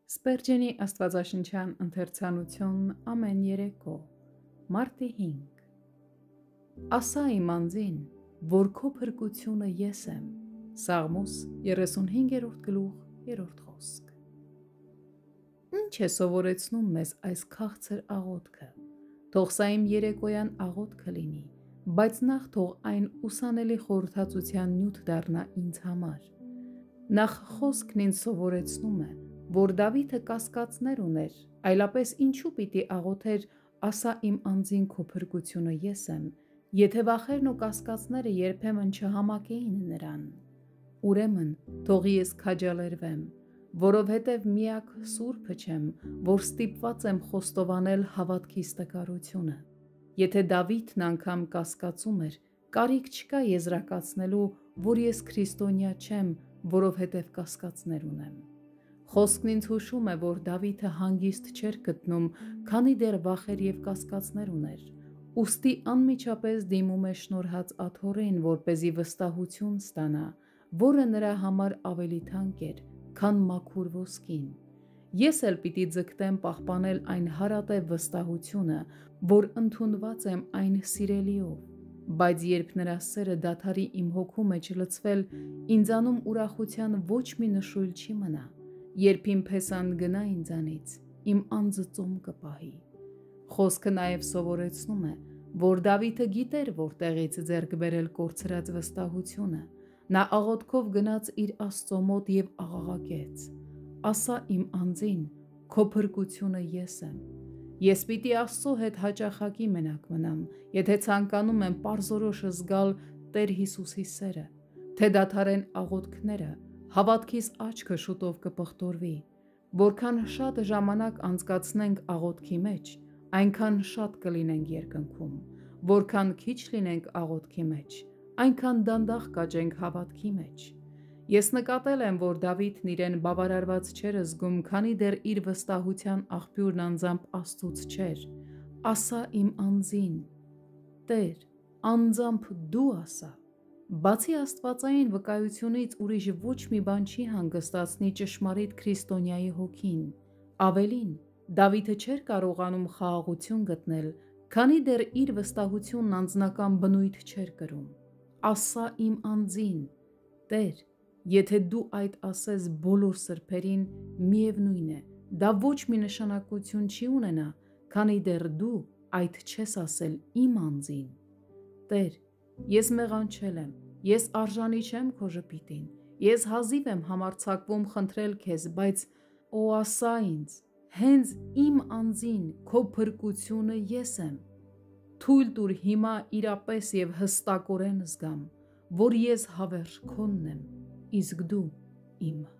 Սպերջենի աստվածաշնչյան ընթերցանություն ամեն երեկո, մարտի 5 Ասա իմ անձին, որ քո փրկությունը ես եմ, Սաղմոս 35-րդ գլուխ 3-րդ խոսք Ինչ է սովորեցնում մեզ այս քաղցր աղոթքը, թող սա իմ երեկոյան աղոթքը լինի, բայց նախ թող այն ուսանելի խորհրդածության նյութ դառնա ինձ համար, նախ խոսքն ինձ սովորեցնում է, որ Դավիթը կասկածներ ուներ, այլապես ինչու պիտի աղոթեր ասա իմ անձին քո փրկությունը ես եմ, եթե վախերն ու կասկածները երբեմն չհամակեին նրան։ Ուրեմն թող ես քաջալերվեմ, որովհետև միակ Սուրբը չեմ, որ ստիպված եմ խոստովանել հավատքիս տկարությունը։ Եթե Դավիթն անգամ կասկածում էր, կարիք չկա եզրակացնելու, որ ես քրիստոնյա չեմ, որովհետև կասկածներ ունեմ։ Խոսքն ինձ հուշում է, որ Դավիթը հանգիստ չէր գտնում, քանի դեռ վախեր և կասկածներ ուներ, ուստի անմիջապես դիմում է շնորհած աթոռին, որպեսզի վստահություն ստանա, որը նրա համար ավելի թանկ էր, քան մաքուր ոսկին։ Ես էլ պիտի ձգտեմ պահպանել այն հարատև վստահությունը, որ ընդունված եմ այն սիրելիով, բայց երբ նրա սերը դադարի իմ հոգու մեջ լցվել, ինձանում ուրախության ոչ մի նշույլ չի մնա, երբ իմ փեսան գնա ինձանից, իմ անձը ծոմ կպահի։ Խոսքը նաև սովորեցնում է, որ Դավիթը գիտեր որտեղից ձեռք բերել կորցրած վստահությունը, նա աղոթքով գնաց իր Աստծո մոտ և աղաղակեց. ասա իմ անձին, քո փրկությունը ես եմ։ Ես պիտի Աստծո հետ հաճախակի մենակ մնամ, եթե ցանկանում եմ պարզորոշ զգալ Տեր Հիսուսի սերը, թե դադարեն աղոթքները, հավատքիս աչքը շուտով կպղտորվի, որքան շատ ժամանակ անցկացնենք աղոթքի մեջ, այնքան շատ կլինենք երկնքում, որքան քիչ լինենք աղոթքի մեջ, այնքան դանդաղ կաճենք հավատքի մեջ։ Ես նկատել եմ, որ Դավիթն իրեն բավարարված չէր զգում, քանի դեռ իր վստահության աղբյուրն անձամբ Աստծուց չէր։ Ասա իմ անձին, Տեր, անձամբ դու ասա։ Բացի աստվածային վկայությունից ուրիշ ոչ մի բան չի հանգստացնի ճշմարիտ քրիստոնյայի հոգին։ Ավելին, Դավիթը չէր կարողանում խաղաղություն գտնել, քանի դեռ իր վստահությունն անձնական բնույթ չէր կրում։ Ասա իմ անձին, Տեր, եթե դու այդ ասես բոլոր սրբերին, միևնույն է, դա ոչ մի նշանակություն չի ունենա, քանի դեռ դու այդ չես ասել իմ անձին։ Տեր, ես մեղանչել եմ, ես արժանի չեմ քո ժպիտին, ես հազիվ եմ համարձակվում խնդրել քեզ, բայց օ ասա ինձ, հենց իմ անձին քո փրկությունը ես եմ։ Թույլ տուր հիմա իրապես և հստակորեն զգամ, որ ես հավերժ քոնն եմ, իսկ դու իմը։